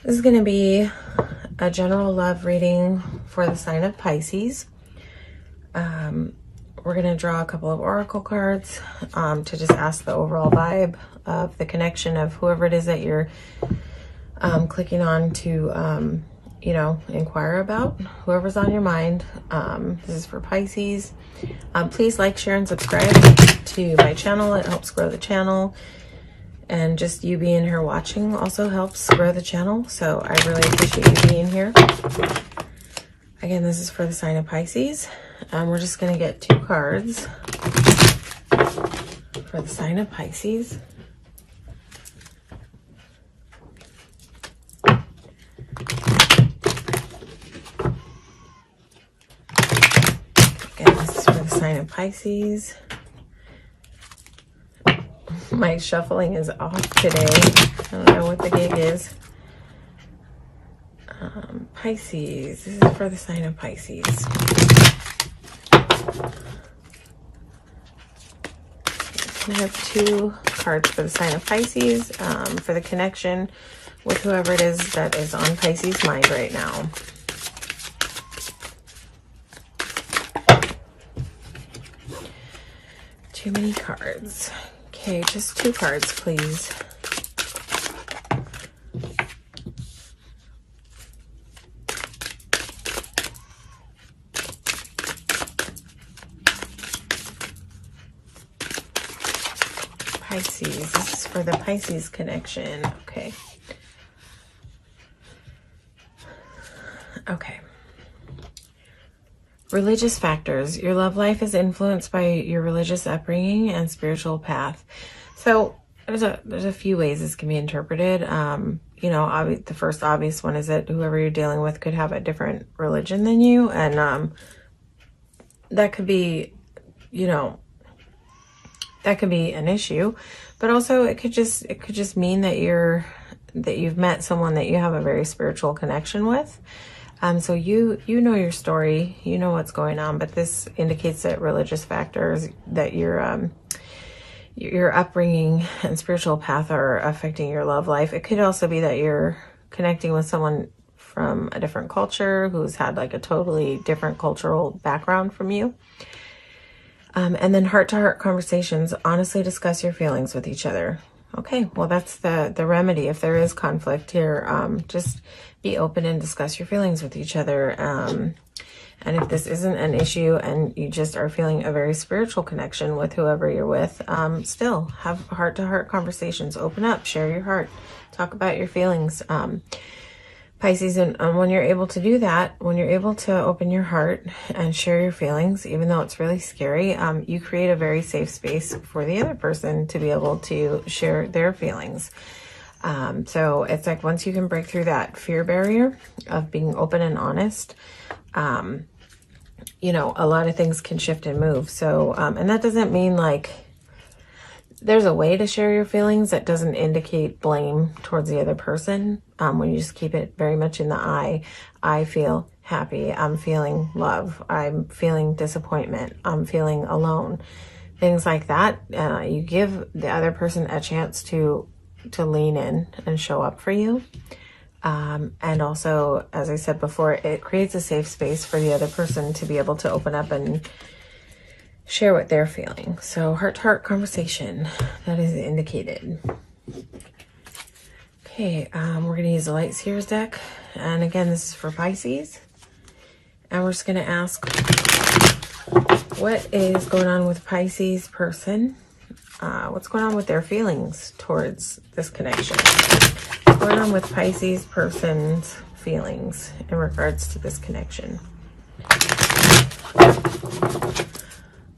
This is going to be a general love reading for the sign of Pisces. We're going to draw a couple of oracle cards to just ask the overall vibe of the connection of whoever it is that you're clicking on to, inquire about, whoever's on your mind. This is for Pisces. Please like, share, and subscribe to my channel. It helps grow the channel. And just you being here watching also helps grow the channel. So I really appreciate you being here. Again, this is for the sign of Pisces. We're just going to get 2 cards for the sign of Pisces. Again, this is for the sign of Pisces. My shuffling is off today. I don't know what the gig is. Pisces. This is for the sign of Pisces. I have 2 cards for the sign of Pisces for the connection with whoever it is that is on Pisces' mind right now. Too many cards. Okay, just 2 cards, please. Pisces. This is for the Pisces connection. Okay. Okay. Religious factors. Your love life is influenced by your religious upbringing and spiritual path. So there's a few ways this can be interpreted. The first obvious one is that whoever you're dealing with could have a different religion than you, and that could be, that could be an issue. But also it could just mean that you've met someone that you have a very spiritual connection with. So you know your story, you know what's going on, but this indicates that religious factors, that your upbringing and spiritual path are affecting your love life. It could also be that you're connecting with someone from a different culture who's had like a totally different cultural background from you. And then heart-to-heart conversations. Honestly discuss your feelings with each other. Okay, well, that's the remedy. If there is conflict here, just be open and discuss your feelings with each other. And if this isn't an issue and you just are feeling a very spiritual connection with whoever you're with, still have heart-to-heart conversations. Open up, share your heart, talk about your feelings. Pisces, and when you're able to do that, when you're able to open your heart and share your feelings, even though it's really scary, you create a very safe space for the other person to be able to share their feelings. So it's like once you can break through that fear barrier of being open and honest, a lot of things can shift and move. So, and that doesn't mean like there's a way to share your feelings that doesn't indicate blame towards the other person. When you just keep it very much in the I feel happy. I'm feeling love. I'm feeling disappointment. I'm feeling alone. Things like that. You give the other person a chance to lean in and show up for you. And also, as I said before, it creates a safe space for the other person to be able to open up and share what they're feeling. So heart-to-heart conversation, that is indicated. Okay, we're going to use the Light Seers deck. And again, this is for Pisces. And we're just going to ask, what is going on with Pisces person? What's going on with their feelings towards this connection? What's going on with Pisces person's feelings in regards to this connection?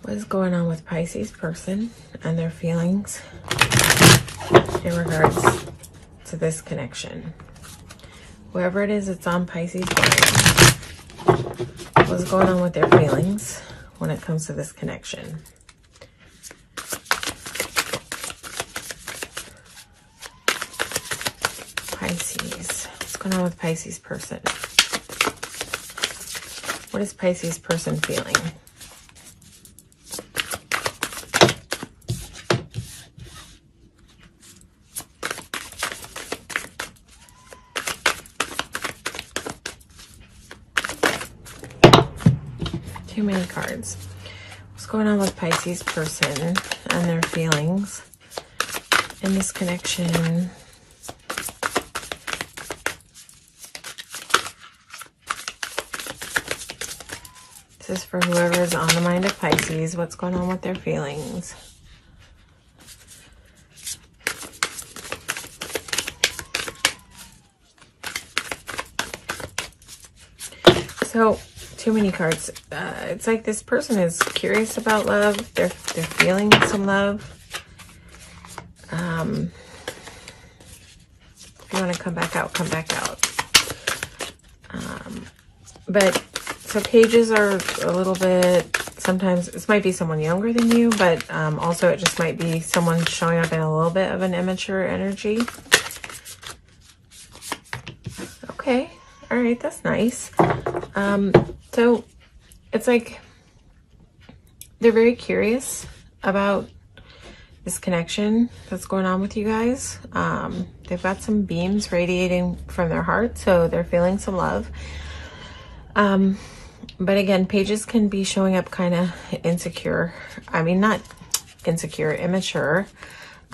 What is going on with Pisces person and their feelings in regards to this connection? Whoever it is that's on Pisces mind, what's going on with their feelings when it comes to this connection? Pisces. What's going on with Pisces person? What is Pisces person feeling? Too many cards. What's going on with Pisces person and their feelings in this connection? This is for whoever is on the mind of Pisces. What's going on with their feelings? So, too many cards. It's like this person is curious about love. They're feeling some love. If you want to come back out, come back out. But so pages are a little bit, sometimes this might be someone younger than you, but also it just might be someone showing up in a little bit of an immature energy. Okay. All right. That's nice. So it's like they're very curious about this connection that's going on with you guys. They've got some beams radiating from their heart, so they're feeling some love. But again, pages can be showing up kind of insecure. I mean, not insecure, immature.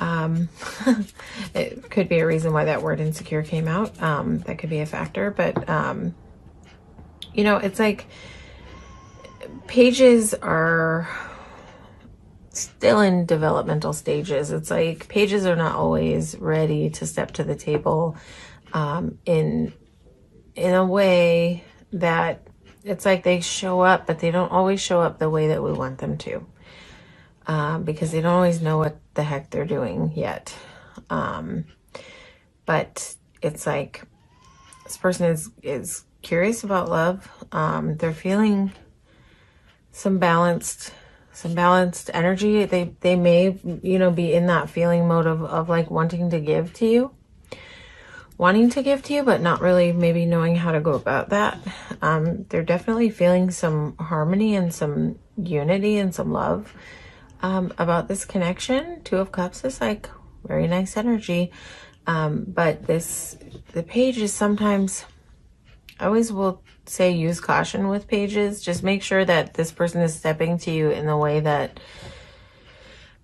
It could be a reason why that word insecure came out. That could be a factor, but, you know, it's like pages are still in developmental stages. It's like pages are not always ready to step to the table, in a way that it's like they show up, but they don't always show up the way that we want them to, because they don't always know what the heck they're doing yet. But it's like this person is curious about love. They're feeling some balanced energy. They may, you know, be in that feeling mode of like wanting to give to you, but not really maybe knowing how to go about that. They're definitely feeling some harmony and some unity and some love about this connection. Two of Cups is like very nice energy. But the page is sometimes, I always will say use caution with pages. Just make sure that this person is stepping to you in the way that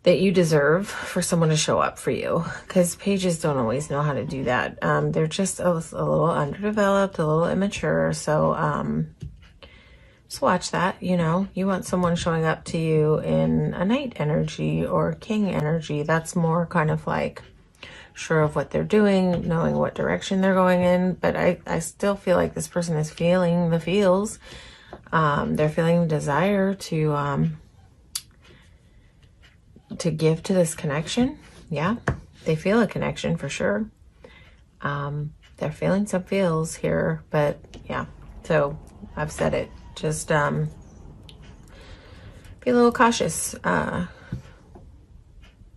you deserve for someone to show up for you, because pages don't always know how to do that. They're just a little underdeveloped, a little immature. So just watch that. You know, you want someone showing up to you in a knight energy or king energy. That's more kind of like sure of what they're doing, knowing what direction they're going in. But I still feel like this person is feeling the feels. They're feeling the desire to give to this connection. Yeah, they feel a connection for sure. They're feeling some feels here, but yeah, so I've said it. Just be a little cautious.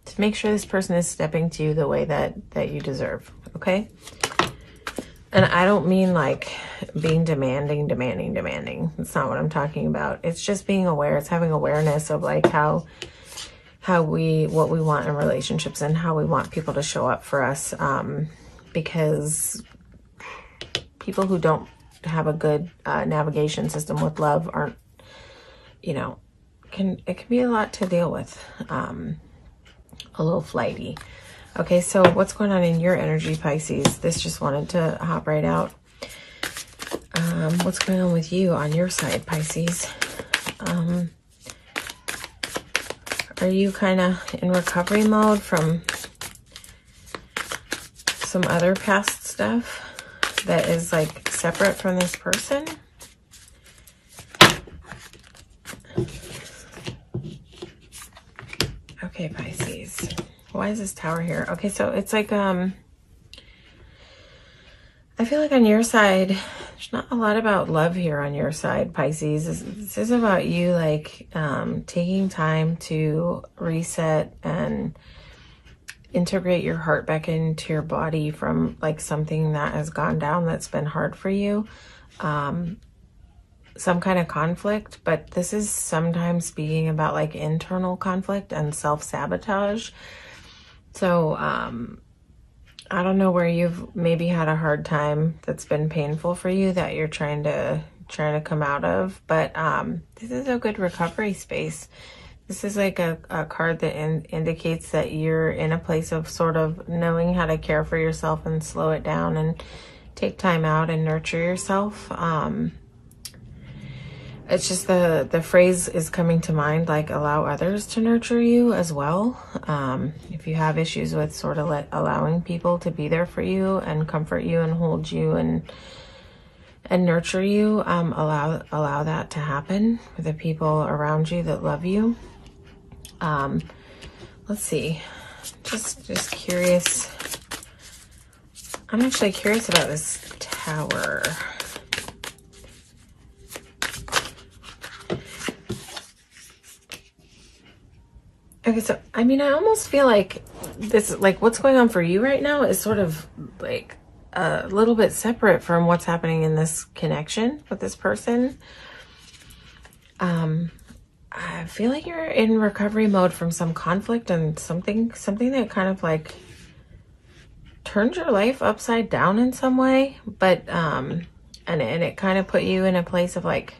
To make sure this person is stepping to you the way that you deserve, okay? And I don't mean like being demanding. That's not what I'm talking about. It's just being aware. It's having awareness of like what we want in relationships and how we want people to show up for us. Because people who don't have a good navigation system with love aren't, you know, it can be a lot to deal with. A little flighty. Okay, so what's going on in your energy, Pisces? This just wanted to hop right out. What's going on with you on your side, Pisces? Are you kind of in recovery mode from some other past stuff that is like separate from this person? Okay, Pisces. Why is this tower here? Okay, so it's like, I feel like on your side, there's not a lot about love here on your side, Pisces. This is about you, like, taking time to reset and integrate your heart back into your body from, like, something that has gone down that's been hard for you. Some kind of conflict, but this is sometimes speaking about like internal conflict and self-sabotage. So I don't know where you've maybe had a hard time that's been painful for you that you're trying to trying to come out of. But this is a good recovery space. This is like a card that indicates that you're in a place of sort of knowing how to care for yourself and slow it down and take time out and nurture yourself. It's just the phrase is coming to mind, like allow others to nurture you as well. If you have issues with sort of allowing people to be there for you and comfort you and hold you and nurture you, allow that to happen with the people around you that love you. Let's see, just curious. I'm actually curious about this Tower. Okay, so I mean, I almost feel like this, like what's going on for you right now is sort of like a little bit separate from what's happening in this connection with this person. I feel like you're in recovery mode from some conflict and something that kind of like turned your life upside down in some way, but and it kind of put you in a place of like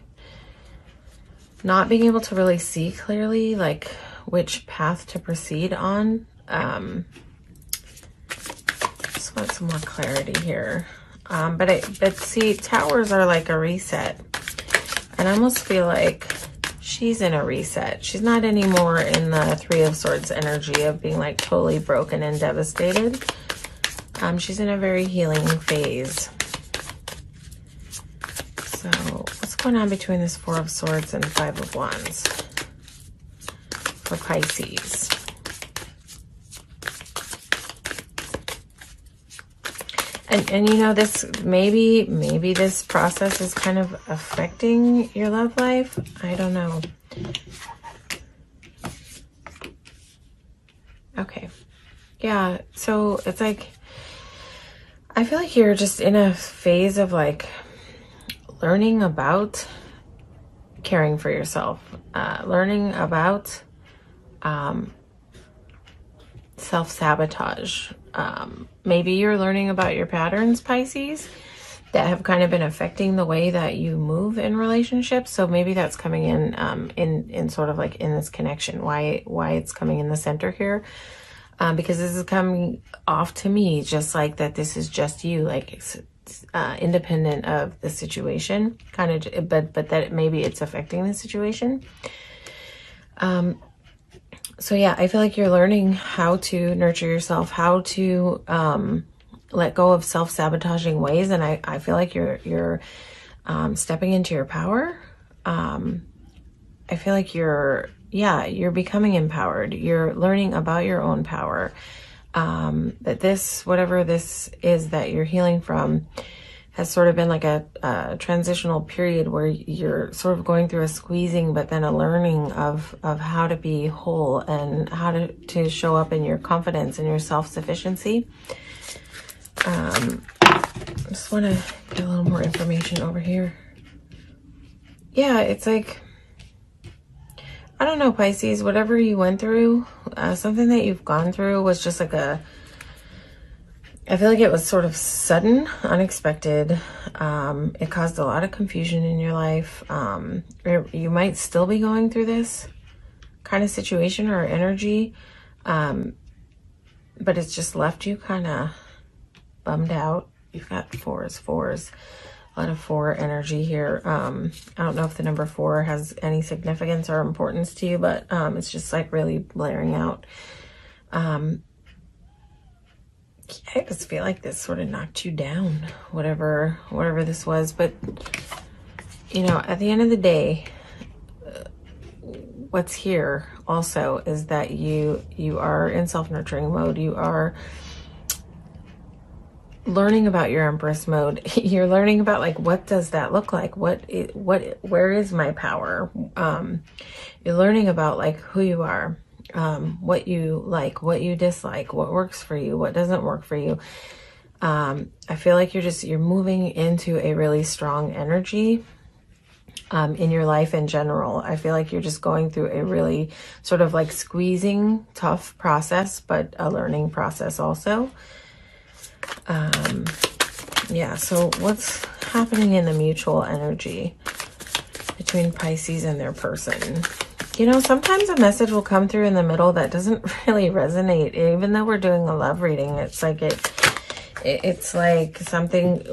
not being able to really see clearly like which path to proceed on. Just want some more clarity here. But see, towers are like a reset, and I almost feel like she's in a reset. She's not anymore in the Three of Swords energy of being like totally broken and devastated. She's in a very healing phase. So what's going on between this Four of Swords and Five of Wands for Pisces? And you know, this maybe this process is kind of affecting your love life. I don't know. Okay. Yeah, so it's like I feel like you're just in a phase of like learning about caring for yourself, learning about self-sabotage. Maybe you're learning about your patterns, Pisces, that have kind of been affecting the way that you move in relationships. So maybe that's coming in sort of like in this connection, why it's coming in the center here. Because this is coming off to me just like that this is just you, like independent of the situation, kind of, but that maybe it's affecting the situation. So yeah, I feel like you're learning how to nurture yourself, how to let go of self-sabotaging ways, and I feel like you're stepping into your power. I feel like you're becoming empowered. You're learning about your own power. That this, whatever this is that you're healing from, has sort of been like a transitional period where you're sort of going through a squeezing, but then a learning of how to be whole and how to show up in your confidence and your self-sufficiency. I just want to get a little more information over here. Yeah, it's like, I don't know, Pisces, whatever you went through, something that you've gone through was just like I feel like it was sort of sudden, unexpected. It caused a lot of confusion in your life. You might still be going through this kind of situation or energy, but it's just left you kind of bummed out. You've got fours, a lot of four energy here. I don't know if the number 4 has any significance or importance to you, but it's just like really blaring out. I just feel like this sort of knocked you down, whatever this was. But, you know, at the end of the day, what's here also is that you are in self-nurturing mode. You are learning about your Empress mode. You're learning about like, what does that look like? Where is my power? You're learning about like who you are. What you like, what you dislike, what works for you, what doesn't work for you. I feel like you're moving into a really strong energy in your life in general. I feel like you're just going through a really sort of like squeezing, tough process, but a learning process also. Yeah, so happening in the mutual energy between Pisces and their person? You know, sometimes a message will come through in the middle that doesn't really resonate, even though we're doing a love reading. It's like it's like sometimes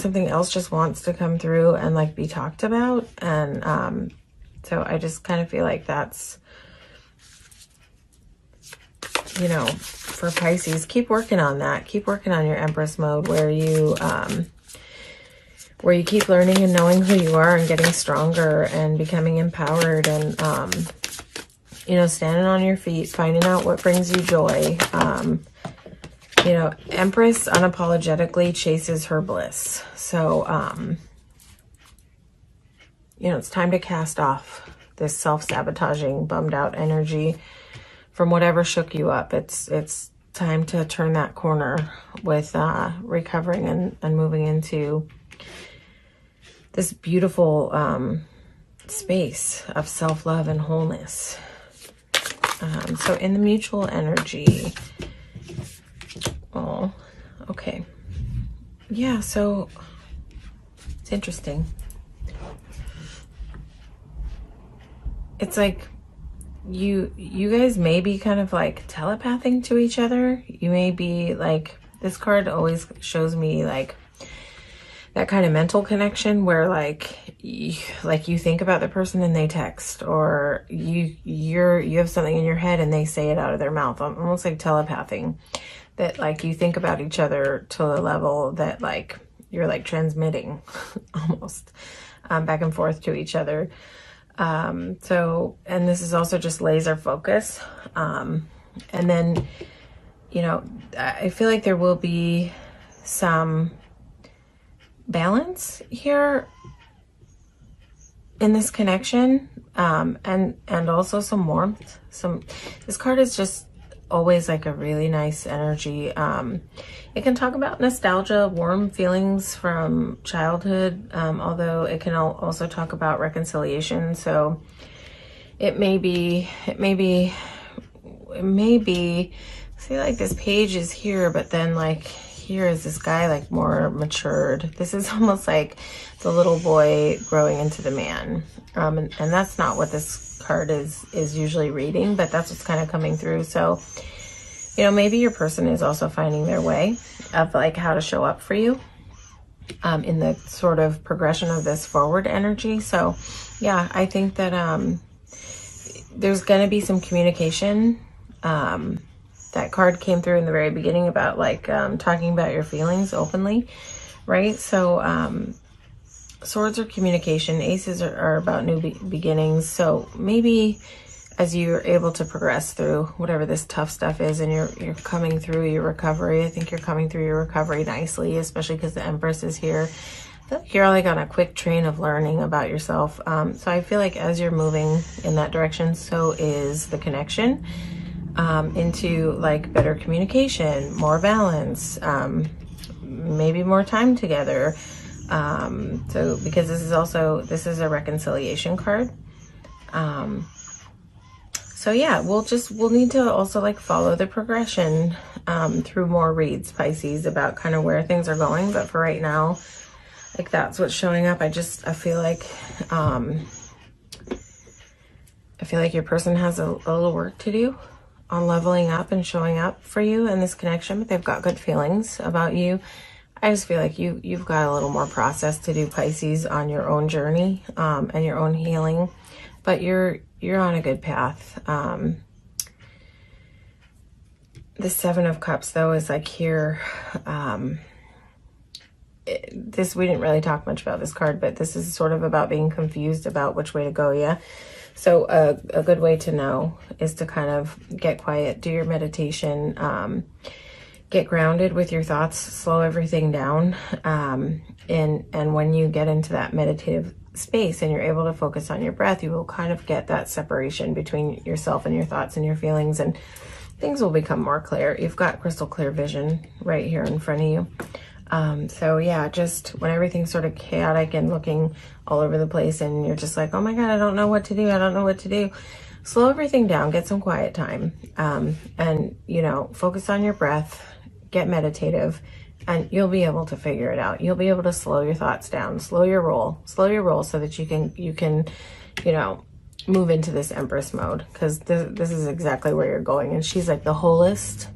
something else just wants to come through and like be talked about. And so I just kind of feel like that's, you know, for Pisces, keep working on that. Keep working on your Empress mode where you keep learning and knowing who you are and getting stronger and becoming empowered and, you know, standing on your feet, finding out what brings you joy. You know, Empress unapologetically chases her bliss. So, you know, it's time to cast off this self-sabotaging, bummed out energy from whatever shook you up. It's time to turn that corner with recovering and moving into this beautiful space of self-love and wholeness. So in the mutual energy, oh, okay. Yeah, so it's interesting. It's like you guys may be kind of like telepathing to each other. You may be like, this card always shows me like that kind of mental connection where like you think about the person and they text, or you have something in your head and they say it out of their mouth, almost like telepathing, that like you think about each other to a level that like you're like transmitting almost back and forth to each other. So, and this is also just laser focus. And then, you know, I feel like there will be some balance here in this connection, and also some warmth. This card is just always like a really nice energy. It can talk about nostalgia, warm feelings from childhood, although it can also talk about reconciliation. So it may be, see, like this page is here, but then like here is this guy like more matured. This is almost like the little boy growing into the man. And that's not what this card is usually reading, but that's what's kind of coming through. So, you know, maybe your person is also finding their way of like how to show up for you in the sort of progression of this forward energy. So yeah, I think that there's going to be some communication. That card came through in the very beginning about like talking about your feelings openly, right? So swords are communication, aces are about new beginnings. So maybe as you're able to progress through whatever this tough stuff is, and you're coming through your recovery, I think you're coming through your recovery nicely, especially because the Empress is here. I feel like you're like on a quick train of learning about yourself. So I feel like as you're moving in that direction, so is the connection into like better communication, more balance, maybe more time together. So because this is a reconciliation card. So yeah, we'll need to also like follow the progression through more reads, Pisces, about kind of where things are going. But for right now, like that's what's showing up. I feel like your person has a little work to do on leveling up and showing up for you in this connection, but they've got good feelings about you. I just feel like you've got a little more process to do, Pisces, on your own journey and your own healing, but you're on a good path. The Seven of Cups, though, is like here. We didn't really talk much about this card, but this is sort of about being confused about which way to go. Yeah. So a good way to know is to kind of get quiet, do your meditation, get grounded with your thoughts, slow everything down. And when you get into that meditative space and you're able to focus on your breath, you will kind of get that separation between yourself and your thoughts and your feelings, and things will become more clear. You've got crystal clear vision right here in front of you. So yeah, just when everything's sort of chaotic and looking all over the place and you're just like, oh my God, I don't know what to do. I don't know what to do. Slow everything down, get some quiet time. And, you know, focus on your breath, get meditative, and you'll be able to figure it out. You'll be able to slow your thoughts down, slow your roll so that you can, you know, move into this Empress mode, because this is exactly where you're going. And she's like the wholest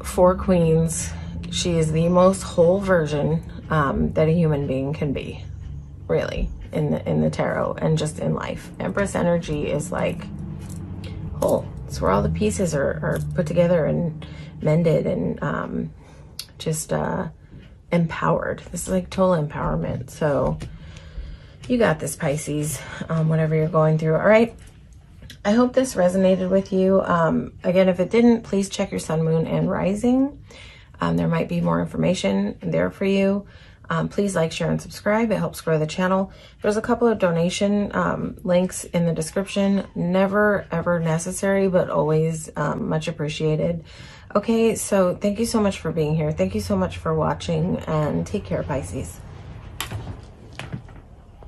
four queens. She is the most whole version that a human being can be, really, in the tarot and just in life. Empress energy is like whole. It's where all the pieces are put together and mended and just empowered. This is like total empowerment. So you got this, Pisces, whatever you're going through. All right. I hope this resonated with you. Again, if it didn't, please check your sun, moon, and rising. There might be more information there for you. Please like, share, and subscribe. It helps grow the channel. There's a couple of donation links in the description. Never, ever necessary, but always much appreciated. Okay, so thank you so much for being here. Thank you so much for watching, and take care, Pisces.